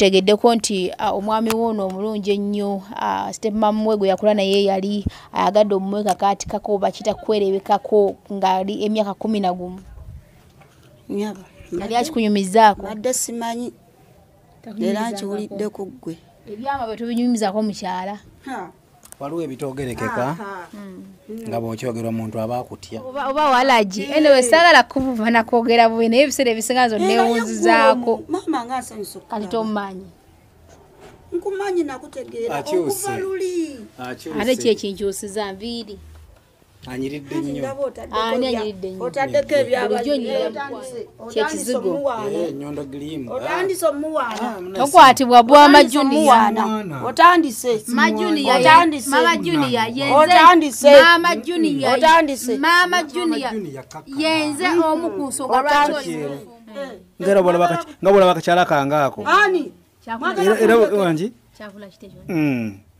okitegeddeko nti omwami wono omulungi ennyo stepmam we gwe yakula naye yali ayagadde omumweka kaati kako bakita kwerebekako ng'ali emyaka 11. Nyaba. Yali akikunyumizaako? Badde simanyi. Era nkiwulidde ku ggwe. Ebyama bwe tubinyumizaako mukyala. Waliwo ebitoogerekeka nga bw'okyogerwa omuntu aba akutya. Oba walaji. Anyway, saagala kuvuva na kwogera bubi naye ebiseera ebisinga nzo neewunzizaako. Mama nga nsanyusa okukulaba. Kati tomumanyi. Nkumanyi nakutegeera okuva luli. Ate ki ekinkyusiza nviiri? Anyiridde nnyo. Ani anyiridde nnyo? Otaddeko Bulijjo kyekizigo. Nyondo Glim. Otandise omuwaana. Tokwatibwa bwa Junior. Otandise. Junior. Otandise. Mama Junior yenze. Otandise. Mama Junior. Otandise. Mama Junior yenze omu ku nsonga lwaki nga bola bakakyala kangaako. Ani? Era wangi? Kyakula kitejo.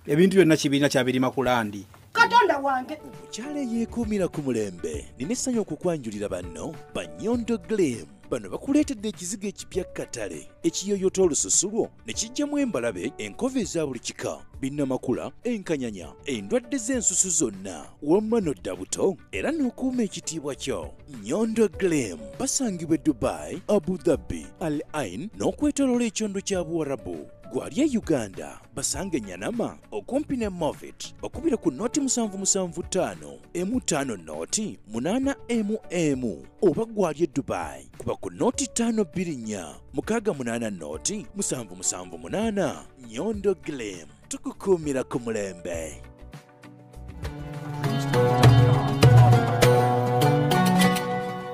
Ebintu byonna kibirina kyabirima ku landi. Katonda wange. Mukyala yeekuumira ku mulembe. Nina essanyu okukwanjulira banno ba Nyondo Glim. Bano bakuleetedde ekizigo ekipya katale ekiyoyota olususu lwo ne kijjamu embalabe, enkova eza buli kika, binnamakula, enkanyanya, endwadde z'ensusu zonna, wamma n'odda buto era n'okuuma ekitiibwa kyo. Nyondo Glim basangibwa Dubai, Abu Dhabi, Al Ain n'okwetooloola ekyondo kya Buwarabu. Gwali e Uganda basange Nyanama okumpi ne Movit okubira ku noti 775 M5 noti 8 oba gwali e Dubai kuba ku noti 524 680 noti 778. Nyondo Glim tukukuumira ku mulembe.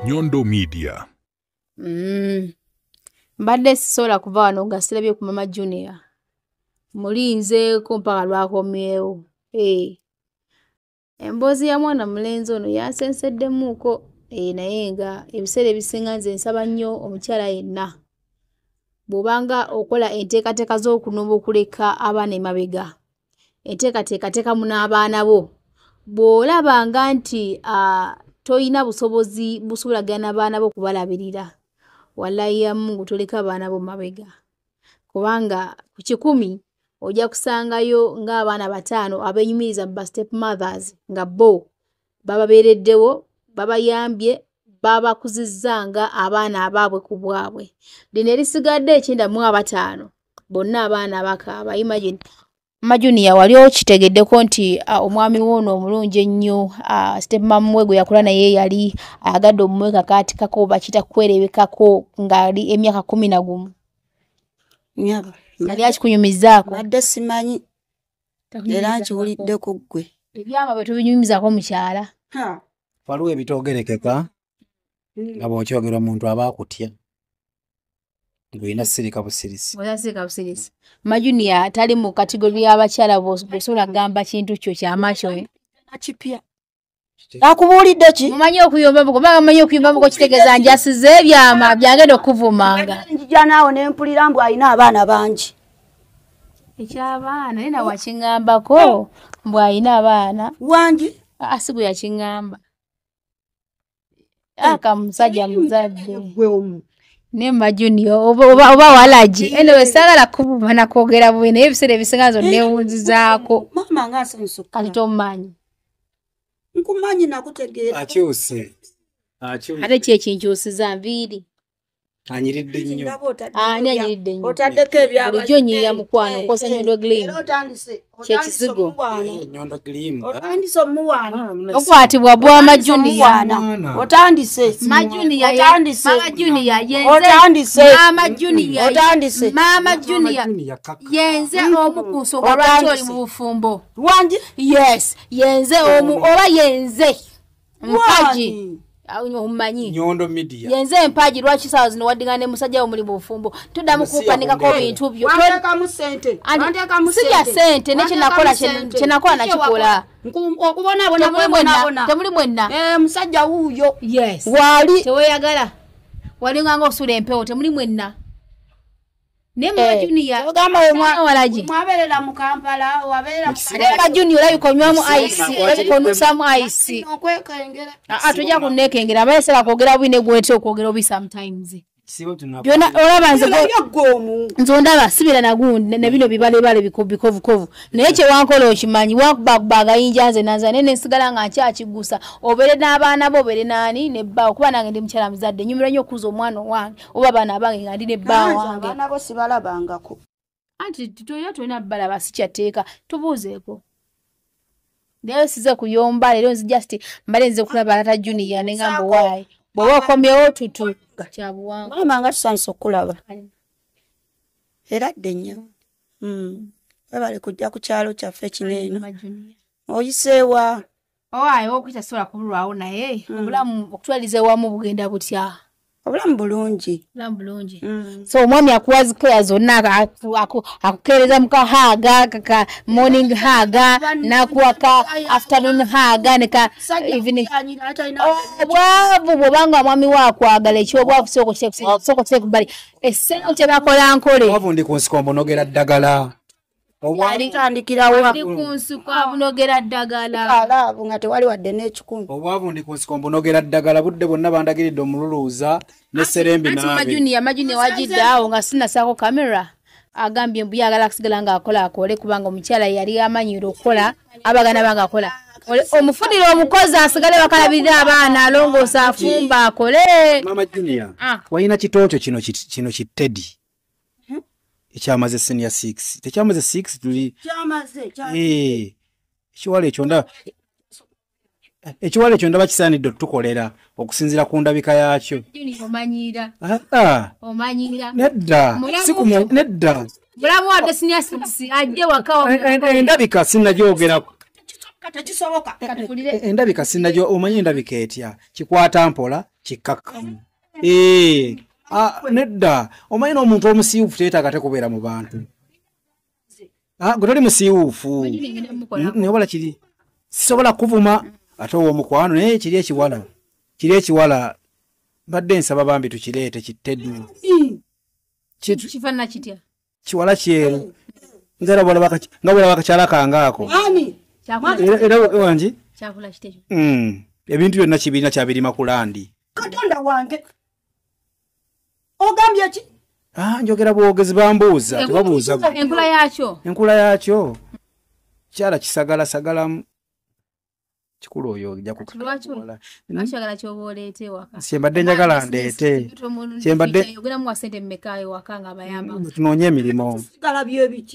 Nyondo Media. Mbadde sisobola kuva wano nga sirabye ku Mama Junior. Mulinzeeko mpaka lwakomyewo. Emboozi ya mwana mulenzi ono yansenseddemuuko. Naye nga ebiseera ebisinga nze nsaba nnyo omukyala yenna. Bw'obanga okola enteekateeka z'okunumba okuleka abaana emabega. Enteekateekateekamu n'abaana bo. Bw'olabanga nti toyina busobozi busobolaganira abaana bo kubalabirira. Wallahi ya Mungu toleka abaana bo mabega. Kubanga ku 10 ojja kusangayo ng'abaana 5 abenyumiriza ba step mothers nga bo bababeereddewo, babayambye, babakuzizanga abaana abaabwe ku bwabwe. Lino erisigadde ekyenda mu 5 bonna abaana bakaaba. Imagine Mama Junior wali okitegeddeko nti omwami wono omulungi ennyo stepmam we gwe yakula naye yali ayagadde omumweka kaati kako bakita kwerebekako ng'ali emyaka 11. Nyaba. Yali akikunyumizaako? Badde simanyi. Era nkiwulidde ku ggwe. Ebyama bwe tubinyumizaako mukyala. Waliwo ebitoogerekeka nga bw'okyogerwa omuntu aba akutya. Ngwina sirika busirisi. Sirika busirisi. Mama Junior tali mu kategori y'abakyala bw'osobola kugamba kintu kyo ky'amaaso. Nakipya. Akubuulidde ki? Mumanyi okuyomba buko. Banga mumanyi okuyomba buko kitegeeza njasize ebyama byagenda okuvumanga. Njija naawo ne mpulira mbu alina abaana bangi. Eky'abaana nina wakingambako mbu alina abaana. Wangi? Asigu yakingamba. Musajja muzadde. Gwe omu. Ne Mama Junior oba walaji. Anyway, saagala kuvuva na kwogera bubi naye ebiseera ebisinga nzo neewunzizaako. Mama nga nsanyusa okukulaba. Kati tomumanyi. Nkumanyi nakutegeera. Akyuse. Ate ki ekinkyusiza nviiri? Anyiridde nnyo. Ani anyiridde nnyo? Otaddeko ebyaba. Bulijjo nnyirira mukwano okosa Nyondo Glim. Kyekizigo. Nyondo Glim. Otandise omuwaana. Okwatibwa bwa Junior. Otandise. Mama Junior. Otandise. Mama Junior yenze. Otandise. Mama Junior. Otandise. Mama Junior yenze omu ku nsonga lwaki oli mu bufumbo. Wangi? Yes. Yenze omu oba yenze. Mpaji. Umanyi. Nyondo Media. Yenze empaji lwaki sawa zino waddingane musajja omuli mu bufumbo. Tuddamu kupanikako bintu byo. Wandekamu sente. Wandekamu sente. Sija sente ne kyenakola nakikola. Okubona. Temuli mwenna. Musajja wuuyo. Yes. Wali. Teweyagala. Walinganga osula empewo temuli mwenna. Ne Mama Junior. Ogamba we walaji. Mwaberera mu Kampala, waberera mu Mama Junior layo konywamu ice, konusamu ice. Okwekengera. Tujja kunekengera abayesera kwogera bwine gwete okwogera obi sometimes. Sibo tunapa. Byona olaba nze gomu. nzondaba sibira nagundi ne bino bibale bikovu. Naye kye wankola okimanyi wakubaga yinja nze nanza nene nsigala nga nkyakigusa. Obere n'abaana bo obere nani ne bba okuba nange ndi mukyala muzadde nyumira nnyo okuza omwana wange oba abaana abange nga ndi ne bba wange. Abaana bo sibalabangako. Anti tulina balaba sikyateeka tubuuzeeko. Leo size kuyomba lero nzi just mbale nze kulaba Lata Junior ne ngamba wayi. Bwoba okomyewo tutu kyabuwanga. Mama nga tusanise okulaba. Era dde nnyo. Webale kujja ku kyalo kyaffe kineeno. Oyiseewa. Owaye okuyita sobola kubulwawo naye obulamu okutwaliza wamu bugenda butya. Obulamu bulungi. So omwami akuwazikeya zonna akukeereza mukahaaga kaka morning haaga nakuwaka afternoon haaga neka evening. Obwavu bwobanga omwami waakwagala ekyobwavu soko tekubali essente bakola nkole. Obwavu ndi ku nsiko mbonogera ddagala. Alitandikirawo ndi ku nsiko abunogera ddagala. Alaavu nga tewali wadde n'ekikumi. Obwavu ndi ku nsiko mbonogera ddagala budde bonna bandagiridde omululuuza ne serembi naabe. Majuni wajidde awo nga sinasaako kamera agambye mbu yagala kusigala nga akole kubanga omukyala yali amanyira okukola abagana banga akola. Omufudiro omukozi asigale bakalabirira abaana alongoosa afumba akole. Mama Junior. Wayina kitoocho kino kitedi. Ekyamaze senior 6. Tekyamaze 6 tuli. Kyamaze. Ekiwale ekyo ndaba kisaanidde tukolera okusinzira ku ndabika yakyo. Omanyira. Omanyira. Nedda. Nedda. Bulamu wadde senior 6 ajje wakawa. Endabika sinnagyogera. Katakisoboka. Endabika sinnagyo omanyi endabika etya. Kikwata mpola kikakkamu. Nedda. Omanyi n'omuntu omusiiwufu teetaaga tekubeera mu bantu. Gwe toli musiiwuufu. Newala kiri. Sisobola kuvuma. Ate omukwano naye kiri ekiwala badde nsaba bambi tukireete kiteddu kifaanana kitya kiwala kyeru nzera bwalaba akakyala kangaako era wangi kyakula kitejo ebintu byonna kibirina kyabirima ku landi. Katonda wange ogambye ki? Njogera bwogezi bambuuza tebabuuza enkula yaakyo kyala kisagalasagalamu kikulu oyo ojja kukola. Ashagala kyoboleete waka. Siembadde njagala ndeete. Siembadde yogera mu asente mmekaayo waka nga bayamba. Tunoonya emirimu.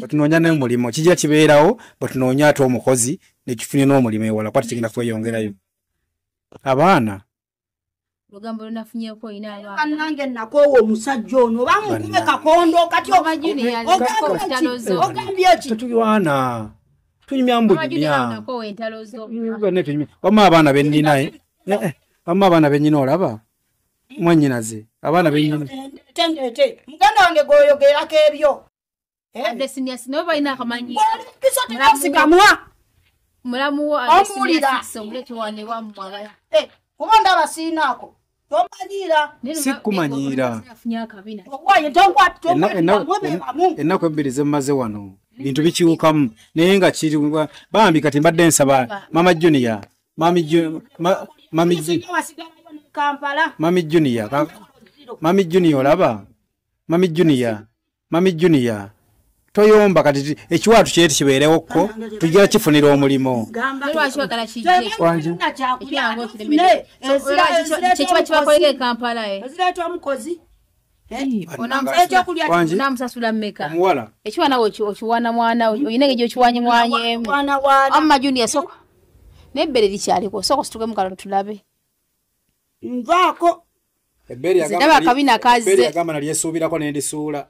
Tunoonya n'omulimu. Kijja kibeerawo batunoonya ate omukozi ne kifune n'omulimu ewala kwati kigenda kweyongerayo. Abaana. Lugambo lunafunyeko ina abaana. Nange nakoowa omusajja ono bamukube kakondo kati ogambye ki? Tetulwana. Tunyambu bya. Wamma abaana bennina wamma abaana bennyina olaba mwannyinaze abaana bennyina tendete muganda wange goyogerako ebyo adesinyasi no balina akamanyi sigamwa mulamu wo adesinyasi omulete wane wa mwagala kubonda abasiinaako tomanyira sikumanyira okwaye tonkwati ennaku ebbiri zemaze wano bintu bikiwukamu naye nga kiri bambi kati mbadde nsaba Mama Junior Mami Junior olaba Mami Junior toyomba kati ekiwaatu kyeti kibeerewokko tujja kifunira omulimo onamusasula mmeka ekiwana okiwana mwana oyinenge gyokiwanye mwanyemu Mama Junior soko nebbere likyaliko soko situke mukalo tulabe nvaako ndaba akabina kazze agamba nalyesuubirako nendisuula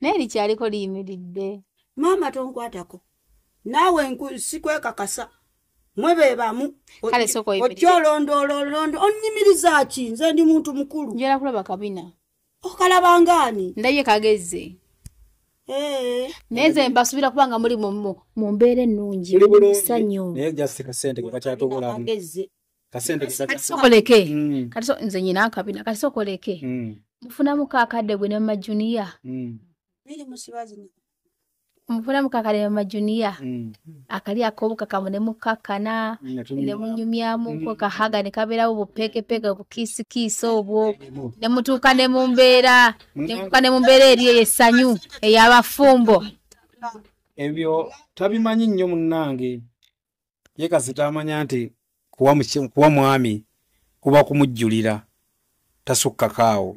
naye likyaliko liyimiridde maama tonkwatako naawe sikwekakasa mwebeebamu kale soko okyolondolondo onnyimiriza ki nze ndi muntu mukulu njala kulaba kabina okalabangaani ndabye kagezze neze mbasubira kubanga muri mu mbeera ennungi sanyo naye just kasente kakyatubula kasente sokoleke kati nze nyina akabina kati sokoleke mufunamu kakadde gwe ne Mama Junior biri musibazi Mfuna mukakale majunia. Akali akobuka kamune mukakana. Ne munyumyamu ko kahaga ne kabera ubupeke peke ubukisi kiso obwo. Ne mutuka ne mumbera. Ne mukane mumbere eriye yesanyu eyabafumbo. Ebyo tabimanyi nnyo munnange. Ye kasita amanya nti kuwa mwami kuba kumujjulira tasukka kaawo.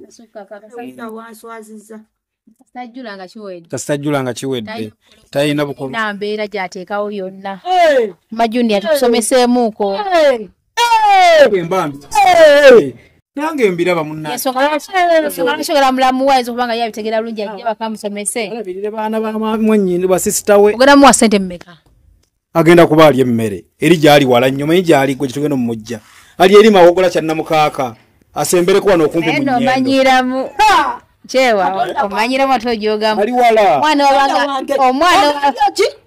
Kastajulanga chiwedde. Tayina bukolo. Nambeera gy'ateekawo yonna. Majunia tukusomeseemuuko. Embambi. Nange mbiraba munnange. Yasogala mulamu wayizo kubanga yabitegera bulungi ajja bakamusomese. Alabirire baana ba mwannyini ba sister we. Ogenda muwa ssente mmeka? Agenda kuba ali emmere. Eri gyali wala nnyo manyi gyali gwe kitugenda mumujja. Ali eri mawogola kyanna mukaaka. Asembereko wano okumpi mu nnyendo. Eno manyiramu. Chewa omanyiramu atojoga. Ali wala.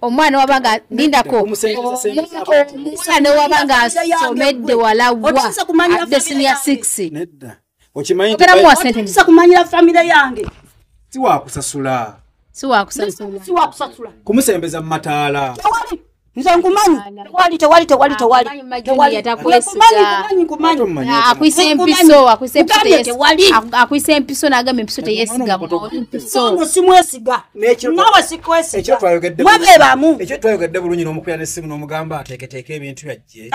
Omwana wabanga lindako. Omwana wabanga asomedde wala wa. Adde senior 6. Nedda. Okimanyi Otisa kumanyira family yange. Siwa kusasula. Siwa kusasula. Kumusembeza mu mataala. Nze nkumanyi. Tewali. Akwise empiso n'agamba empiso teyesiga mpiso. Simwesiga. Nawe sikwesiga. Ekyo twayogedde. Mwabebamu. Ekyo twayogedde bulungi n'omukuya n'essimu n'omugamba ateeketeeke ebintu yajje.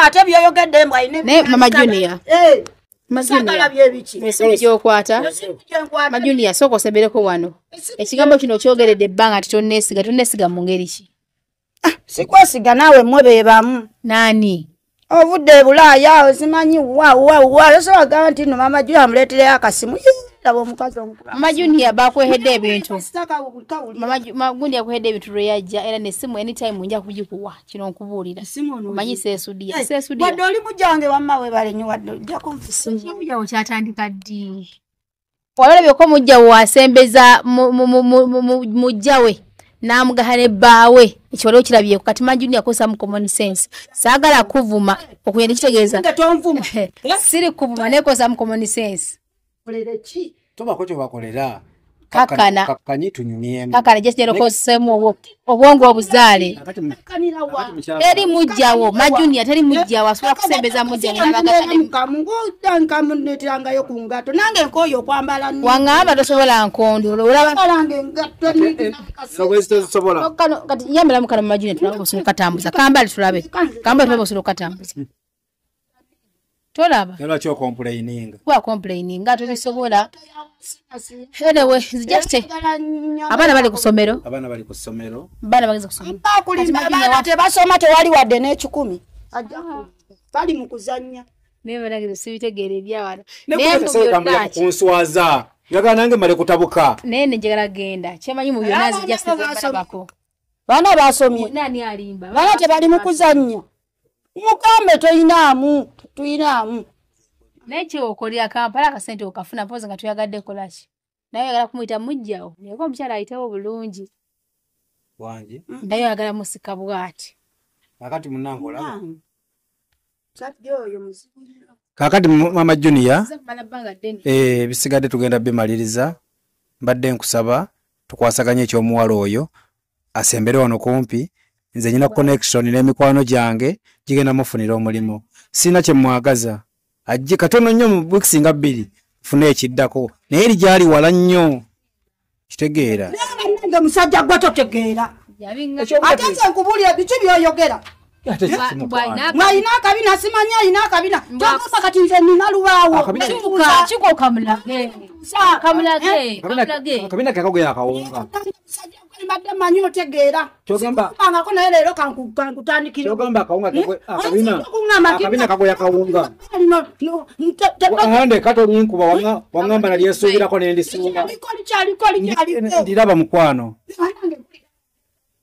Ate byoyogedde mbwa ine. Ne Mama Junior. Sagala byebiki. Ekyokwata. Mama Junior soko sembereko wano. Ekigambo kino kyogeredde ebbanga tonesiga mu ngeri ki? Sikwesiga nawe mwebebamu. Nani? Ovudde Bulaaya osimanyi wa yosowaga nti no Mama Junior amuleetere akasimu. Laba omukazi omukulu. Mama Junior bakwehedde ebintu. Mama Junior yakwehedde ebintu lwe yajja era n'essimu anytime nja kugikuwa kino nkubuulira. Omanyi Seesudia. Wadde oli mujange wamma webale nnyo wadde ojja kumfisa. Mujjawo kyatandika ddi? Walabye ko mujjawo asembeza mujjawe. Namugaha ne baawe ekiwalo kirabye kati Mama Junior akosa mu common sense saagala kuvuma okuyenda kitegeeza siri kuvuma nekosa mu common sense olelechi toba ko kyo bakolera kakana tunyumye kakana jesero ko semu obwongo obuzaale eri mujjawo Mama Junior teri mujjawo asobola kusembeza mujjawo nkamu netiranga yo kungato nange nkoyo kwambala ni wangamba tosobola nkondo olaba lange ngato ni sobola kati yamela mukana Mama Junior tulabo katambuza kambali tulabe kambali tulabo katambuza tolaba yala kyo complaining kwa complaining ngato bisobola anyway just abana bali ku somero bana bageze ku somero abana tebasoma tewali wadde n'ekikumi bali mu kuzannya nebe nagire sibitegere byawala ne kunswaza yaga nange male kutabuka nene njagala genda kyemanyi mu byonazi just bako bana basomye nani alimba bana tebali mu kuzannya mukambe tuyinaamu Necho okolya Kampala akasente okafuna poza nga tuyagadde kolaki. Naye yagala kumuyita mujjawo. Yego omukyala ayitawo bulungi. Wangi. Naye yagala musika bwati. Kakati munango olaba. Satyoyo muzibulira. Kakati Mama Junior. Bisigadde tugenda bimaliriza. Mbadde nkusaba tukwasaganye ekyomuwala oyo asembere wano kumpi. Nze nyina connection n'emikwano gyange gigenda mufunira omulimo. Sina kye mwagaza. Ajje katono nnyo mu weeks nga 2 fune ekiddako naye eri gyali wala nnyo kitegeera nga musajja gwa totegeera ate nze nkubulira biki byoyogera mwalina akabina simanya alina akabina togamba kati nze nina lubaawo kiko kamulage akabina kakagwera akawunga mbadde manyi otegeera kyogamba angako naye leero kankutandikira kyogamba akawunga akabina kagoya akawunga ahande kato linkuba wangamba nali yesuubirako nendisunga ndiraba mukwano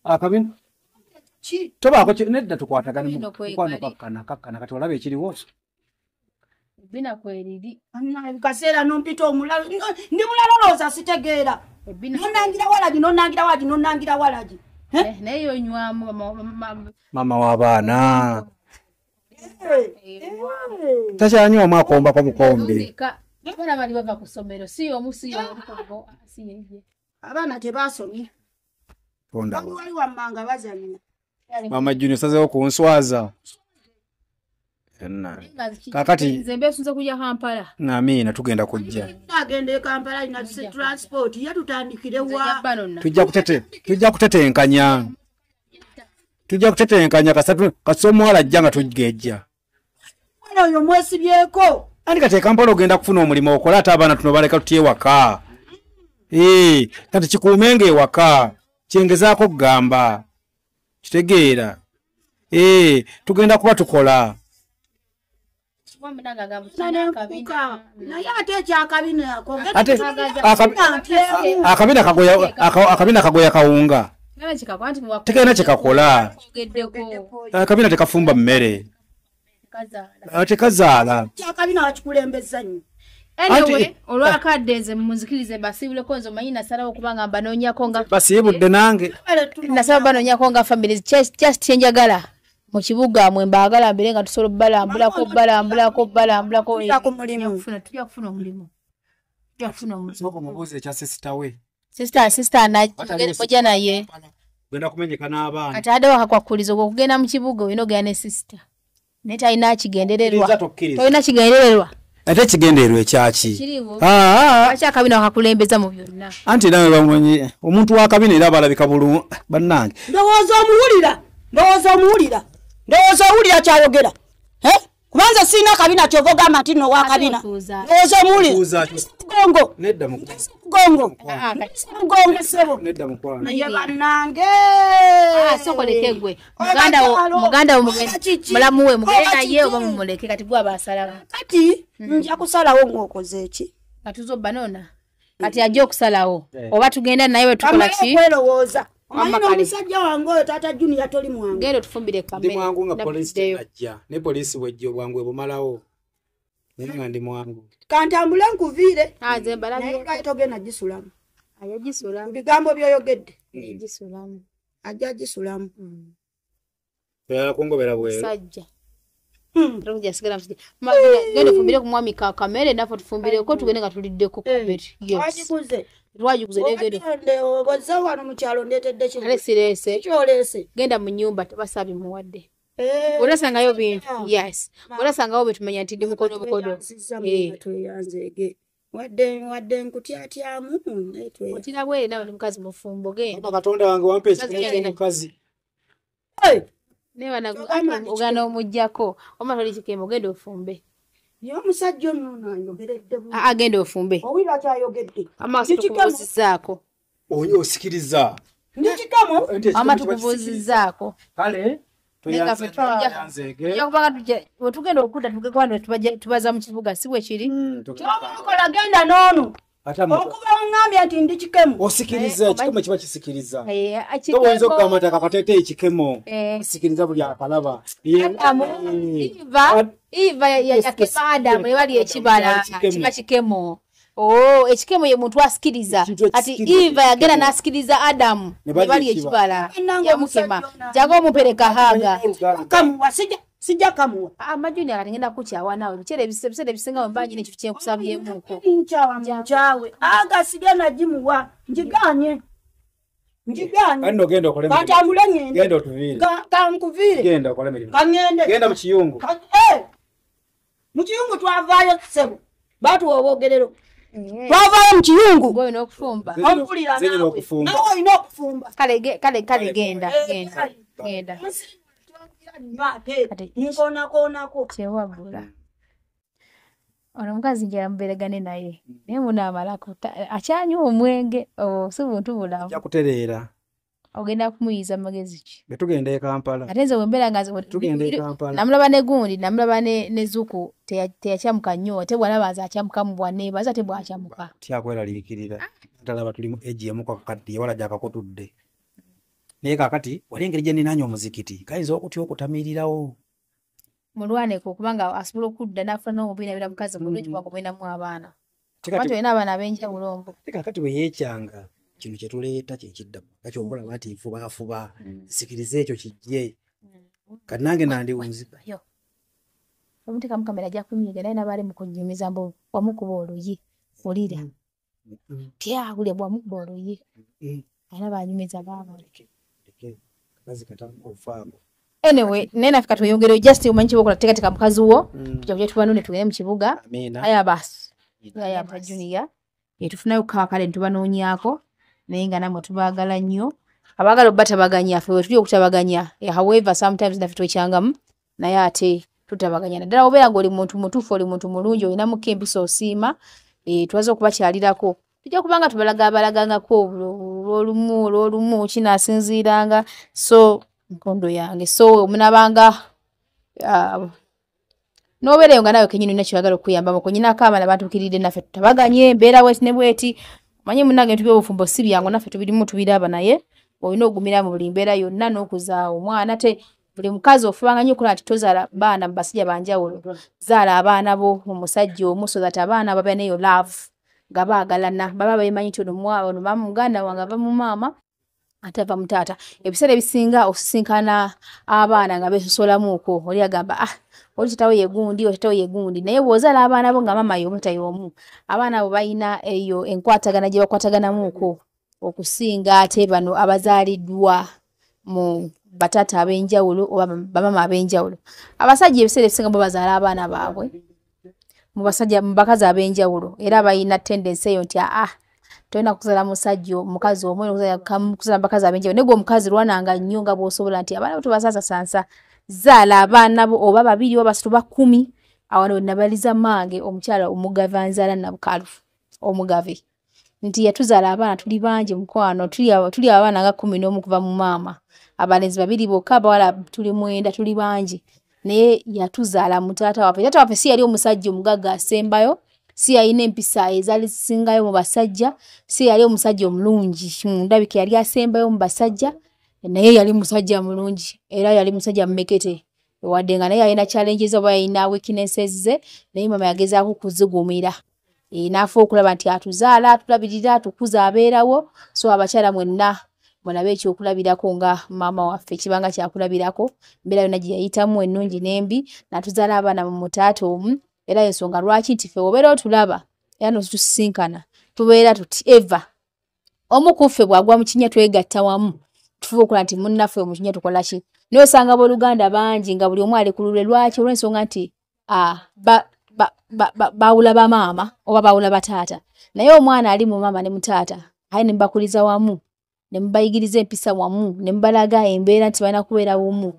akabina tobaako nedda tukwatagana mukwano kakkana kati olaba ekiriwo bina kweriri kaseera nompita omulala ndi mulalolooza sitegeera nonangira walagi naye onywamu mama w'abaana takyanywamu akomba kwa bukombe abaana bali bava ku ssomero si omu si omu abaana tebasomye ponda wali wammanga bazanya mama Junior sazeho kunswaza kakati nzembe sunze kujja Kampala na tugenda kujja agende Kampala ina transport yatutandikire wa tujja kutetenkanya kasatu kasomwala jjanga tujgeja wano yo mwesibyeko andi kate Kampala ogenda kufuna omulimu okola ate abaana tuno baleka tutye waka kati kikuumenge waka kyengezaako kugamba kitegeera tugenda kuba tukola naye ate ekyakabina ako akabina kagoya kawunga tekena kyekakola akabina tekafumba mmere tekazaala kyakabina wakikulembeza nnyo anyway olwakadde nze muzikirize basiibuleko nze omanyi nasalawo okubanga mbanoonyako nga basiibudde nange nasaba banoonyako nga family just kyenjagala mu kibuga mwe mbaagala mbere nga tusobola balambulako tujja kufuna omulimu mubuuzi ekya sisita we sister mojja naye genda kumenyeka n'abaana ate addewo akakwakuliza okugenda mu kibuga olina ogenda ne sister naye talina kigendererwa tolina kigendererwa ate kigendererwa ekyaki lwaki akabina wakakulembeza mu byonna anti nawe bamanyi omuntu w'akabina era balabika bulungi bannange ndowooza omuwulira kyayogera kubanza sina akabina kyova ogamba nti no wakabina ndowooza omuwulira gongo sebo naye bannange sokoleke gwe muganda wo mulamu we mugenda ye oba mumuleke kati gwe abasalawo kati nja kusalawo ng'okoze eki katuzoba nona kati ajja okusalawo oba tugenda naye we tukola ki kwelowooza omusajja wange oyo taata Junior toli mwangu genda otufumbire kamere mwangu nga polisi ajja ne polisi bwejja obwangu ebumalawo naye nga ndi mwangu kantambule nkuviire nze mbalabye naye togenda gisulamu ayagisulamu bigambo byoyogedde gisulamu ajja gisulamu kungobera bweru sajja Roja sigara msije. Gende fumbire ku mwami ka kamere nafo tufumbire ko tugende nga tulidde ku kubeti. Yes. Wajikuze. Twajikuze negede. Ogoza wano mu kyalo ndetedde kino. Ale sirese. Kyolese. Genda mu nyumba tabasabi muwadde. Orasanga yo bintu. Yes. Orasanga wo betumanya nti ndi mukodo bukodo. Tuyanzege. Wadde nkutyatyamu netwe. Otira bwe nawe mukazi mufumbo genda. Papa Katonda wange wampe ekikene mukazi. Newa na ugana omujjako omatoli kikemo genda ofumbe yo musajja ono ayogeredde agenda ofumbe owira kyayogedde amatukubuzizaako oyo osikiriza ndikikamo amatukubuzizaako kale tugenda okuda tugekwano tubaza mu kibuga si bwe kiri tokola genda n'ono okuba ngambye nti ndi kikemo osikiriza ekikemo kiba kisikiriza towonza okugamba kakatete ekikemo sikiriza buli akalaba Eva yakeba Adamu ebali ekibala kiba kikemo ekikemo ye muntu asikiriza ati Eva yagera nasikiriza Adamu ebali ekibala yamukema jago mupereka haga kamuwa sijja kamuwa amajuni akatengenda kukyawa nawe bichere bisebe bisinga mbanje ne kitu kyenkusabyemmuko nchawe aga sigana jimuwa njiganye Kando genda okole mirimu. Batambule ngende. Genda otuvire. Kankuvire. Genda okole mirimu. Kangende. Genda mu kiyungu. Mu kiyungu twavaayo sebo. Batu obogerero. Twavaayo mu kiyungu. Gwe n'okufumba. Ompulira nawe. Zenye okufumba. Nawe ino okufumba. Kale genda. Nkonako. Kyewagula. Ono mukazi ngira mberegane naye. Naye munaamalako akyanywa omwenge si buntu bulamu. Yakutereera. Ogenda kumuyiza magezi ki? Betugenda e Kampala. Atenze wembera ngazi tugenda e Kampala. Namulaba ne gundi, namulaba ne zuku teyakyamuka nnyo, te bwana baza akyamuka mu bwane, baza te bwakyamuka. Tyakwera liikirira. Talaba tulimu AGM kwa kakati wala jakakotudde. Naye kakati walengereje ninanyo omuzikiti. Kayinza okutya okutamirirawo. Mulwane ko kubanga asobola okudda nafuna obina bila mukazi mulungi kwa kubena mu abaana. Abantu ena abaana benja bulombo. Kakati we yekyanga. Kino kyetuleeta kyekiddamu kakyobola bati nfuba sikirize ekyo kijje kanange nandiwunzika yo omuntu kamera ja kunyiga naye nabale mukunyumiza mbo wamukuba oluyi olira tya gule bwa mukuba oluyi ana banyumiza baba okay kazi kata ofamu anyway nena fika tuyongere just umanchi boko katika mkazi huo tujakuja tubanone tugende mu kibuga aya basi aya ba junior yetufunayo kale ntubanonyako nayenga namwe tubagala nnyo abagala batabaganya fe tuli okutabaganya however sometimes na fitwe changamu naye ate tutabaganya naddala obeera ng'oli muntu mutuufu oli muntu mulungi olina mukembiso osiima twaza okubakyalirako tujja kubanga tubalagangako olwolumu kinaasinziiranga so nkondo yange so omunabanga nobeereyo nga nawe kenyini olina kyeyagala okuyambamu konyinako abaana bantuukiridde naffe tutabaganye embeera bweti ne bweti manyi munnange ntubye obufumbo si byangu naffe tubirimu tubiraba naye olina ogumira mu buli mbeera yonna n'okuzaawo omwana te buli mukazi ofubanga nnyo okola nti tozaala baana mu basajja banjawulo zaala abaana bo mu musajja omu so that abaana babeera neyo love nga baagalana baba beemanyi nti ono muganda wange ava mu maama ate ava mu taata ebiseera ebisinga osisinkana abaana nga beesosolamuuko oli agamba oli tatawe yegundi oli tatawe yegundi naye bw'ozaala abaana bo nga maama y'omu tayomu abaana abo balina eyo enkwatagana gye bakwataganamuuko okusinga ate bano abazaaliddwa mu batata ab'enjawulo oba bamama ab'enjawulo abasajja ebiseera ebisinga bo bazaala abaana baabwe mu bakazi ab'enjawulo era balina tendensi eyo nti tolina kuzaala musajja omukazi omwe kuzaala bakazi ab'enjawulo naye gwe omukazi lwananga nnyo nga bw'osobola nti abaana bo tubasaasasansa zaala abaana bo oba babiri oba basatu ba 10 awano nabaliza mange omukyala omugave anzaala nabukalu omugave nti yatuzaala abaana tuli bangi mukwano tuli abaana nga 11 kuva mu maama abalenzi babiri bokka abawala tuli 9 tuli bangi naye yatuzaala mu taata waffe si yali omusajja omugagga asembayo si yalina empisa ezaali zisingayo mu basajja si yali omusajja omulungi ndabika yali asembayo mu basajja naye yali musajja mulungi era yali musajja mmekete wadde nga naye yalina challenges oba yalina weaknesses ze naye mama yagezaako kuzigumira naafa okulaba nti atuzaala atulabirira atukuza abeerawo so abakyala mwenna mulabe ekyokulabirako nga maama waffe kibanga kyakulabirako mbeera yonna gye yayitamu ennungi n'embi n'atuzaala abaana mu mutaata omu era ensonga lwaki nti ffe obeera otulaba era notusisinkana tubeera tuti eva omu ku ffe bw'agwa mu kinnya twegatta wamu tufuba okola nti munnaffe mu kinnya tukola ki naye osanga abooluganda bangi nga buli omu ali ku lulwe lwaki olw'ensonga nti baawula bamaama oba baawula bataata naye omwana ali mu maama ne mutaata aye ne mubakuliza wamu ne mubayigiriza empisa wamu ne mubalaga embeera nti balina kubeera wamu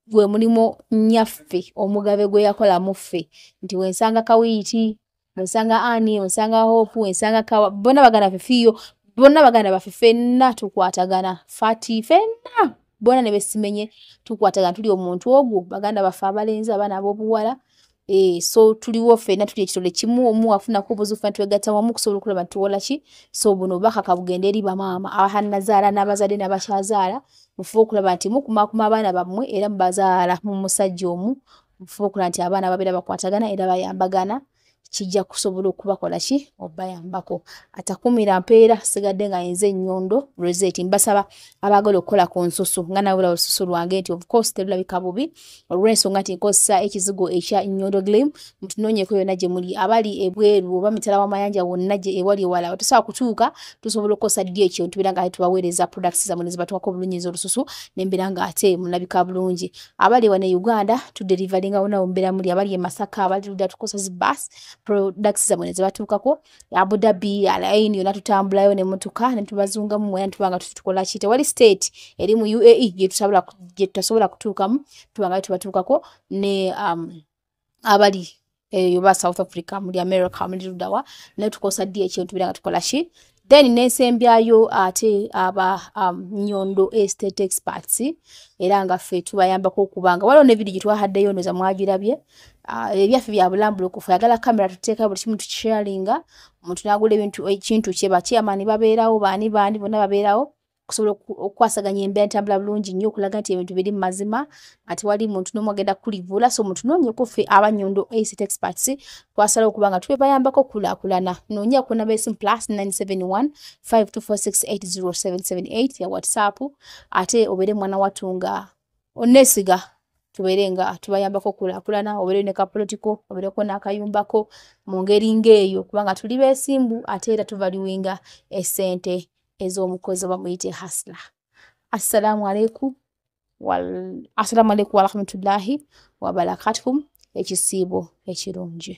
gwe mulimu nnyaffe omugave gwe yakola mu ffe nti wensanga Kawiiti wensanga Ani wensanga Hope wensanga Kawa bonna baganda ffiyo bonna baganda baffe ffenna tukwatagana fati ffenna bonna ne besimenye tukwatagana tuli omuntu ogwo baganda baffe abalenzi abaana ab'obuwala so tuliwo ffenna tuli ekitole kimu omu afunako obuzibu ffenna twegatta wamu kusobola okulaba nti tuwola ki so buno bakaka bugende eri bamaama abahannazaala n'abazadde n'abakyazaala mufuba okulaba nti mukumakuma abaana bammwe era mubazaala mu musajja omu mufuba okulaba nti abaana babeera bakwatagana era bayambagana kijja kusobola okubakola ki obayambako atakumira mpeera sigadde nga yenze ennyondo Rosette mbasaba abagala okukola ku nsusu nga nawula olususu lwange nti of course terulabika bubi olw'ensonga nti nkozesa ekizigo ekya Nnyondo Glam mutunoonyeko yonna gye muli abali ebweru oba mitala w'amayanja wonna gye ewali ewala tusobola kutuuka tusobola okukosa ddi ekyo tubeera nga tubaweereza products zammwe ne zibatuwako obulungi ez'olususu nembeera nga ate mulabika bulungi abali wane Uganda tuderivalinga wonna mbeera muli abali e Masaka abali tudda tukosa zi bus products zammwe ne zibatuukako Abu Dhabi Alaini yonna tutambulayo ne motoka ne tubazungamu mwena tubanga tutukola ki tewali state eri mu UAE gye tutasobola kutuukamu tubanga tubatuukako ne abali yoba South Africa muri America muri Ludawa ne tukosa ddi ekyo tubeera nga tukola ki then n'ensembyayo ate aba Nnyondo estate experts era nga ffe tubayambako okubanga waliwo ne video gye twahaddeyo ndoza mwagirabye ebyaffe bya bulambulo yagala kamera tuteeka buli kimu tukisharinga omuntu n'agula ekintu kye bakyamani babeerawo baani bonna babeerawo kusobola okukwasaganya embeera entambula bulungi nnyo okulaga nti ebintu biri mu mazima ate wali muntu n'omu agenda kulivula so omuntu noonyeko ffe aba Nnyondo estate experts twasalawo okuba nga tubebayambako okulaakulana noonya kuna besimu +971 524680778 ya WhatsApp ate obeere mwana watunga onesiga tubeere nga tubayambako okulaakulana obeere ne kapolitiko obeereko n'akayumbako mu ngeri ng'eyo kubanga tuli beesimbu ate era tuvaliwinga essente ez'omukozi oba muyite hasla assalamu alaikum wa rahmatullahi wa barakatuh ekisiibo ekirungi.